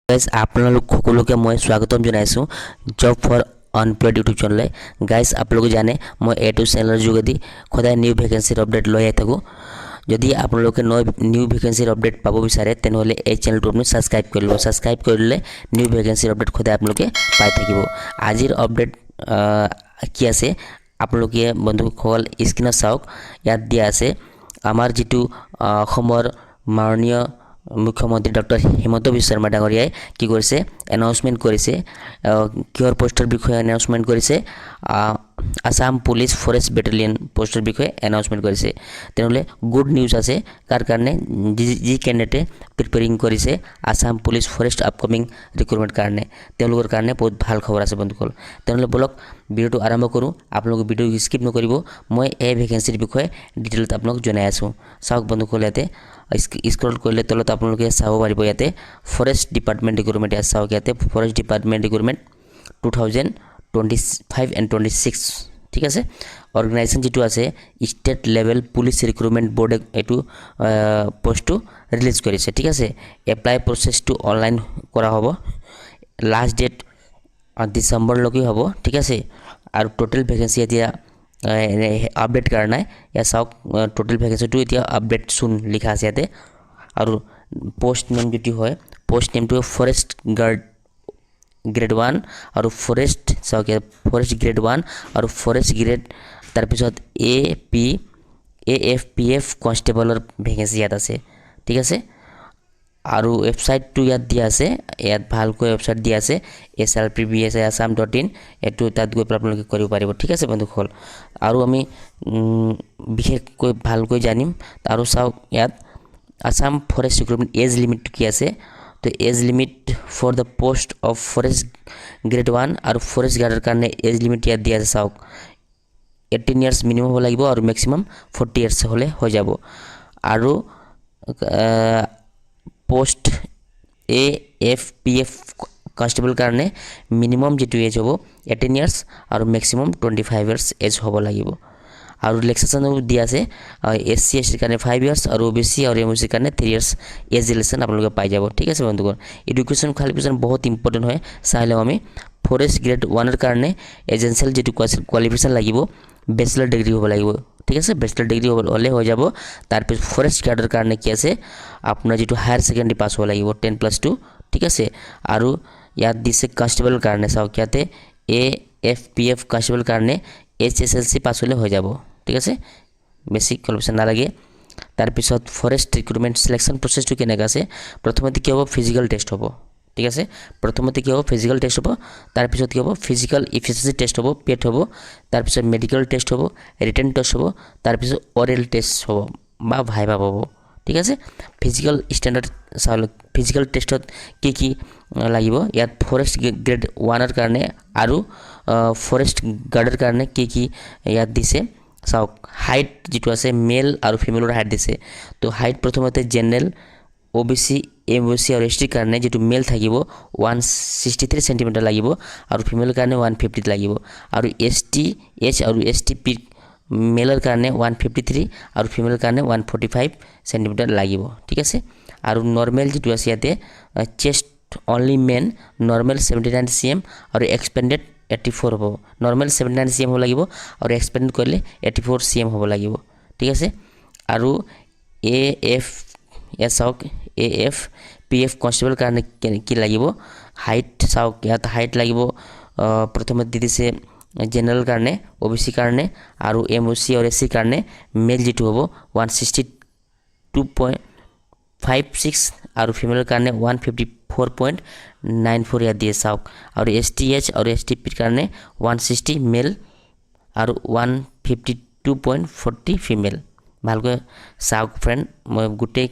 Guys আপোনালোক সকলোকে মই স্বাগতম জনাইছোঁ জব ফৰ আনএমপ্লয়েড ইউটিউব চেনেললৈ। গাইজ আপোনালোকে জানে মই এইটো চেনেলৰ যোগেদি সদায় নিউ ভেকেঞ্চিৰ আপডেট লৈ আহি থাকোঁ। যদি আপোনালোকে নিউ ভেকেঞ্চিৰ আপডেট পাব বিচাৰে তেনেহ'লে এই চেনেলটো আপুনি ছাবস্ক্ৰাইব কৰি ল'ব। ছাবস্ক্ৰাইব কৰিলে নিউ ভেকেঞ্চিৰ আপডেট সদায় আপোনালোকে পাই থাকিব। আজিৰ আপডেট কি আছে আপোনালোকে বন্ধুসকল স্ক্ৰীনত চাওক। ইয়াত দিয়া আছে আমাৰ যিটো অসমৰ মাননীয় মুখ্যমন্ত্ৰী ডক্টৰ হিমন্ত বিশ্ব শৰ্মা ডাঙৰীয়াই কি কৰিছে এনাউন্সমেণ্ট কৰিছে। কিহৰ পোষ্টৰ বিষয়ে এনাউন্সমেণ্ট কৰিছে? আসাম পুলিচ ফৰেষ্ট বেটেলিয়ন পোষ্টৰ বিষয়ে এনাউন্সমেণ্ট কৰিছে। তেনেহ'লে গুড নিউজ আছে কাৰ কাৰণে? যি কেণ্ডিডেটে প্ৰিপেয়াৰিং কৰিছে Assam police forest upcoming recruitment কাৰণে, তেওঁলোকৰ কাৰণে বহুত ভাল খবৰ আছে বন্ধুসকল। তেনেহ'লে বলক ভিডিঅ'টো আৰম্ভ কৰোঁ। আপোনালোকে ভিডিঅ' স্কিপ নকৰিব। মই এই ভেকেঞ্চিৰ বিষয়ে ডিটেইলত আপোনালোক জনাই আছোঁ। চাওক বন্ধুসকল, ইয়াতে স্ক্ৰল কৰিলে তলত আপোনালোকে চাব পাৰিব ইয়াতে ফৰেষ্ট ডিপাৰ্টমেণ্ট ৰিক্ৰুটমেণ্ট। ইয়াত চাওক, ইয়াতে ফৰেষ্ট ডিপাৰ্টমেণ্ট ৰিক্ৰুটমেণ্ট 2025 and 26, ঠিক আছে। অৰ্গেনাইজেশ্যন যিটো আছে ষ্টেট লেভেল পুলিচ ৰিক্ৰুটমেণ্ট বৰ্ডে এইটো পোষ্টটো ৰিলিজ কৰিছে, ঠিক আছে। এপ্লাই প্ৰচেছটো অনলাইন কৰা হ'ব। লাষ্ট ডেট ডিচেম্বৰলৈকে হ'ব, ঠিক আছে। আৰু টোটেল ভেকেঞ্চি এতিয়া আপডেট কৰা নাই। ইয়াত চাওক টোটেল ভেকেঞ্চিটো এতিয়া আপডেট চুন লিখা আছে ইয়াতে। আৰু পোষ্ট নেম যিটো হয় পোষ্ট নেমটো ফৰেষ্ট গাৰ্ড গ্ৰেড 1 আৰু ফৰেষ্ট চাওক ফৰেষ্ট গ্ৰেড 1 আৰু ফৰেষ্ট গ্ৰেড তাৰপিছত AFPF কনষ্টেবলৰ ভেকেঞ্চি ইয়াত আছে, ঠিক আছে। আৰু ৱেবছাইটটো ইয়াত দিয়া আছে, ইয়াত ভালকৈ ৱেবছাইট দিয়া আছে slpbsasam.in। এইটো তাত গৈ পেলাই আপোনালোকে কৰিব পাৰিব, ঠিক আছে বন্ধুসকল। আৰু আমি বিশেষকৈ ভালকৈ জানিম। আৰু চাওক ইয়াত আসাম ফৰেষ্ট ৰিক্ৰুটমেণ্ট এজ লিমিটটো কি আছে? তো age limit for the post of forest grade 1 আৰু ফৰেষ্ট গাৰ্ডৰ কাৰণে এজ লিমিট ইয়াত দিয়া আছে। চাওক 18 ইয়াৰ্ছ মিনিমাম হ'ব লাগিব আৰু মেক্সিমাম 40 ইয়াৰ্ছ হ'লে হৈ যাব। আৰু পোষ্ট AFPF কনষ্টেবল কাৰণে মিনিমাম যিটো এজ হ'ব 18 ইয়াৰ্ছ আৰু মেক্সিমাম 25 ইয়াৰ্ছ এজ হ'ব লাগিব। আৰু ৰিলেক্সেশ্যনো দিয়া আছে SC STৰ কাৰণে 5 ইয়াৰ্ছ আৰু OBC আৰু MOCৰ কাৰণে 3 ইয়াৰ্ছ এজ ৰিলেক্সেশ্যন আপোনালোকে পাই যাব, ঠিক আছে বন্ধুসকল। এডুকেশ্যন কোৱালিফিকেশ্যন বহুত ইম্পৰ্টেণ্ট হয়, চাই লওঁ আমি। ফৰেষ্ট গ্ৰেড 1ৰ কাৰণে এজেঞ্চিয়েল যিটো কোৱালিফিকেশ্যন লাগিব বেচেলৰ ডিগ্ৰী হ'ব লাগিব, ঠিক আছে। বেচেলৰ ডিগ্ৰী হ'লে হৈ যাব। তাৰপিছত ফৰেষ্ট গাৰ্ডৰ কাৰণে কি আছে আপোনাৰ যিটো হায়াৰ ছেকেণ্ডেৰী পাছ হ'ব লাগিব 10+2, ঠিক আছে। আৰু ইয়াত দিছে কনষ্টেবলৰ কাৰণে, চাওক ইয়াতে AFPF কনষ্টেবলৰ কাৰণে HSLC পাছ হ'লে হৈ যাব, ঠিক আছে। বেছিক কোৱালিফিকেশ্যন নালাগে। তাৰপিছত ফৰেষ্ট ৰিক্ৰুটমেণ্ট চিলেকশ্যন প্ৰচেছটো কেনেকৈ আছে? প্ৰথমতে কি হ'ব? ফিজিকেল টেষ্ট হ'ব, ঠিক আছে। প্ৰথমতে কি হ'ব? ফিজিকেল টেষ্ট হ'ব। তাৰপিছত কি হ'ব? ফিজিকেল ইফিচিয়েঞ্চি টেষ্ট হ'ব, পেট হ'ব। তাৰপিছত মেডিকেল টেষ্ট হ'ব, ৰিটেন টেষ্ট হ'ব। তাৰপিছত অৰেল টেষ্ট হ'ব বা ভাইভা হ'ব, ঠিক আছে। ফিজিকেল ষ্টেণ্ডাৰ্ড চাওক, ফিজিকেল টেষ্টত কি কি লাগিব? ইয়াত ফৰেষ্ট গ্ৰেড 1ৰ কাৰণে আৰু ফৰেষ্ট গাৰ্ডৰ কাৰণে কি কি ইয়াত দিছে চাওক। হাইট যিটো আছে মেল আৰু ফিমেলৰ হাইট দিছে। তো হাইট প্ৰথমতে জেনেৰেল OBC MOC আৰু STৰ কাৰণে যিটো মেল থাকিব 163 চেণ্টিমিটাৰ লাগিব আৰু ফিমেলৰ কাৰণে 150 লাগিব। আৰু STH আৰু STP মেলৰ কাৰণে 153 আৰু ফিমেলৰ কাৰণে 145 চেণ্টিমিটাৰ লাগিব, ঠিক আছে। আৰু নৰ্মেল যিটো আছে ইয়াতে চেষ্ট অনলি মেন নৰ্মেল 79 cm আৰু এক্সপেণ্ডেড 84 হ'ব। নৰ্মেল 79 cm হ'ব লাগিব আৰু এক্সপেণ্ডেড কৰিলে 84 cm হ'ব লাগিব, ঠিক আছে। আৰু চাওক AFPF কনষ্টেবল কাৰণে কি লাগিব? হাইট চাওক, ইয়াত হাইট লাগিব প্ৰথমতে দি দিছে জেনেৰেল কাৰণে OBC কাৰণে আৰু MOC আৰু SC কাৰণে মেল যিটো হ'ব 162.56 আৰু ফিমেলৰ কাৰণে 154.94 ইয়াত দিয়ে চাওক। আৰু STH আৰু STPৰ কাৰণে 160 মেল আৰু 152.40 ফিমেল। ভালকৈ চাওক ফ্ৰেণ্ড, মই গোটেই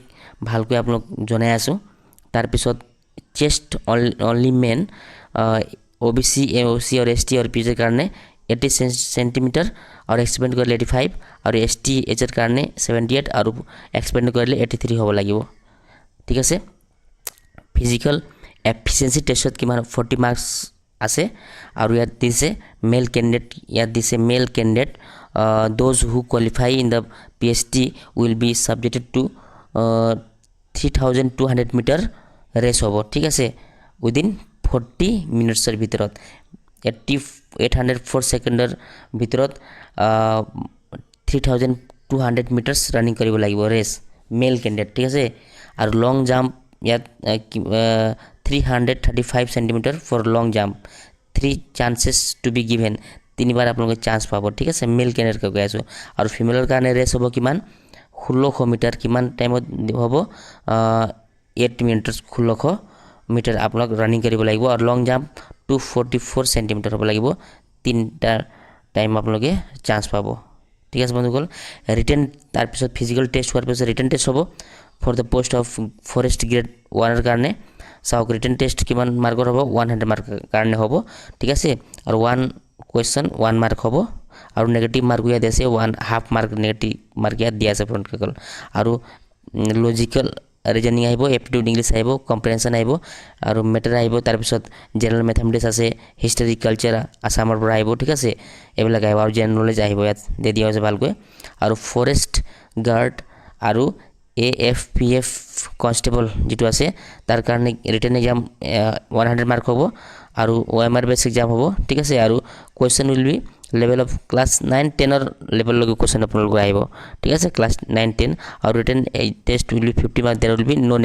ভালকৈ আপোনাক জনাই আছোঁ। তাৰপিছত চেষ্ট অনলি মেন OBC MOC আৰু ST আৰু PCৰ কাৰণে 80 চেণ্টিমিটাৰ আৰু এক্সপেণ্ড কৰিলে 85 আৰু STHৰ কাৰণে 78 আৰু এক্সপেণ্ড কৰিলে 83 হ'ব লাগিব, ঠিক আছে। ফিজিকেল এফিচিয়েঞ্চি টেষ্টত কিমান 40 মাৰ্কছ আছে। আৰু ইয়াত দিছে মেল কেণ্ডিডেট, ইয়াত দিছে মেল candidate those who qualify in the PST will be subjected to 3200 metre race হ'ব, ঠিক আছে। উইদিন 40 মিনিটছৰ ভিতৰত 804 ছেকেণ্ডৰ ভিতৰত 3200 মিটাৰ্ছ ৰানিং কৰিব লাগিব ৰেচ মেল কেণ্ডিডেট ঠিক আছে আৰু লং জাম্প ইয়াত 335 centimetre for long jump 3 chances to be given তিনিবাৰ আপোনালোকে চান্স পাব ঠিক আছে মেল কেণ্ডিডেট কৈ আছো আৰু ফিমেলৰ কাৰণে ৰেচ হ'ব কিমান 1600 মিটাৰ কিমান টাইমত হ'ব 8 মিনিটছ 1600 মিটাৰ আপোনালোক ৰানিং কৰিব লাগিব আৰু লং জাম্প 244 সেন্টিমিটাৰ হ'ব লাগিব তিনটা টাইম আপোনালোকে চান্স পাব ঠিক আছে বন্ধুসকল ৰিটেন তাৰ পিছত ফিজিক্যাল টেষ্ট হোৱাৰ পিছত ৰিটেন টেষ্ট হ'ব for the post of forest grade 1 ৰ কাৰণে চাওক ৰিটেন টেষ্ট কিমান মাৰ্কৰ হ'ব 100 মাৰ্ক কাৰণে হ'ব ঠিক আছে আৰু 1 কোৱেশ্চন 1 মাৰ্ক হ'ব আৰু নেগেটিভ মাৰ্ক ইয়াত আছে 1/2 মাৰ্ক নেগেটিভ মাৰ্ক ইয়াত দিয়া আছে ফ্ৰণ্টকল আৰু লজিক্যাল ৰিজনিং আহিব এপ্টিটিউড ইংলিছ আহিব কম্প্ৰিহেনশন আহিব আৰু মেটাৰ আহিব তাৰ পিছত জেনাৰেল মেথমেটিক্স আছে হিষ্টৰী কালচাৰ আসামৰ পৰা আহিব ঠিক আছে এইবিলাক আহিব আৰু জেনাৰেল নলেজ আহিব ইয়াত দি দিয়া হৈছে ভালকৈ আৰু ফৰেষ্ট গাৰ্ড আৰু AFPF কনষ্টেবল যেটো আছে তাৰ কাৰণে ৰিটেন এক্সাম 100 মাৰ্ক হ'ব আৰু OMR বেস এক্সাম হ'ব ঠিক আছে আৰু question will be level of class 9 10 or level logo question আপোনালোক আহিব ঠিক আছে class 9 10 আৰু written test will be 50 mark there will be no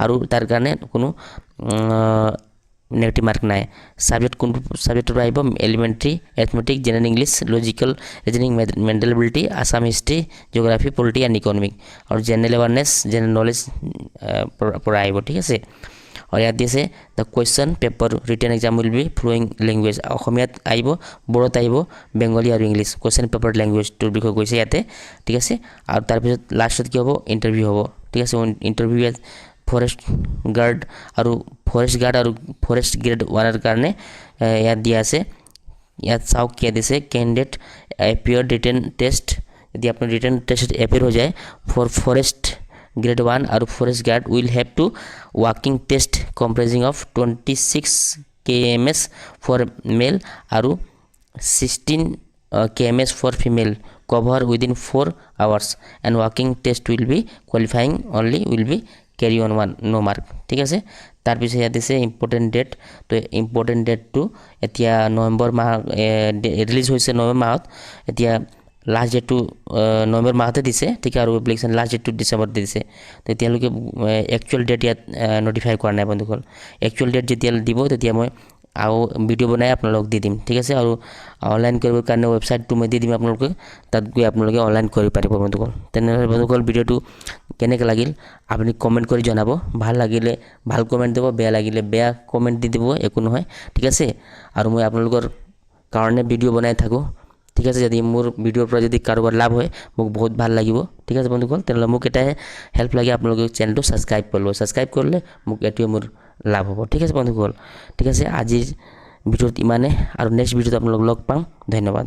আৰু তাৰ কাৰণে কোনো নেগেটিভ মাৰ্ক নাই সাবজেক্ট কোন সাবজেক্টৰ আহিব elementary arithmetic general English logical reasoning mental ability Assam history geography polity and economic আৰু জেনাৰেল অ্যাওয়াৰনেস জেনাৰেল নলেজ পৰা আহিব ঠিক আছে আৰু ইয়াত দিছে the question paper written exam will be flowing language অসমীয়াত আহিব বড়োত আহিব বেংগলী আৰু ইংলিশ question paper language তোৰ বিষয় কৈছে ইয়াতে ঠিক আছে আৰু তাৰ পিছত লাষ্টত কি হ'ব ইন্টাৰভিউ হ'ব ঠিক আছে ইন্টাৰভিউ ফৰেষ্ট গাৰ্ড আৰু ফৰেষ্ট গ্ৰেড 1 ৰ কাৰণে ইয়াত দিয়া আছে ইয়াত চাওক কি দিছে ক্যান্ডিডেট এপিয়াৰ ৰিটেন টেষ্ট যদি আপোনাৰ ৰিটেন টেষ্ট এপিয়াৰ হৈ যায় ফৰ ফৰেষ্ট grade 1 আৰু forest guard will have to walking test comprising of 26 kms for male আৰু 16 kms for female cover within 4 hours and walking test will be qualifying only will be carry on one no mark ঠিক আছে তাৰ পিছত ইয়াত দিছে important date তো important date two এতিয়া নৱেম্বৰ মাহ ৰিলিজ হৈছে নৱেম্বৰ মাহত এতিয়া লাষ্ট ডেট টু নৱেম্বৰ মাহতে দিছে ঠিক আৰু application last date two December দিছে তেতিয়ালৈকে একচুয়াল ডেট ইয়াত নোটিফাই কৰা নাই বন্ধুসকল একচুয়াল ডেট যেতিয়া দিব তেতিয়া মই আৰু ভিডিও বনাই আপোনালোক দি দিম ঠিক আছে আৰু অনলাইন কৰিবৰ কাৰণে ওয়েবসাইটটো মই দি দিম আপোনালোকে তাত গৈ আপোনালোকে অনলাইন কৰিব পাৰিব বন্ধুসকল তেনেহলে বন্ধুসকল ভিডিওটো কেনেকৈ লাগিল আপুনি কমেন্ট কৰি জনাব ভাল লাগিলে ভাল কমেন্ট দিব বেয়া লাগিলে বেয়া কমেন্ট দি দিব একো নহয় ঠিক আছে আৰু মই আপোনালোকৰ কাৰণে ভিডিও বনাই থাকো ঠিক আছে যদি মোৰ ভিডিওৰ পৰা যদি কাৰোবাৰ লাভ হয় মোক বহুত ভাল লাগিব ঠিক আছে বন্ধুসকল তেনেহলে মোক এটাই হেল্প লাগে আপোনালোকে চেনেলটো সাবস্ক্ৰাইব কৰিলে মোক এটোৱে মোৰ লাভ হ'ব ঠিক আছে বন্ধুসকল ঠিক আছে আজিৰ ভিডিওত ইমানে আৰু নেক্সট ভিডিওত আপোনালোক লগ পাম ধন্যবাদ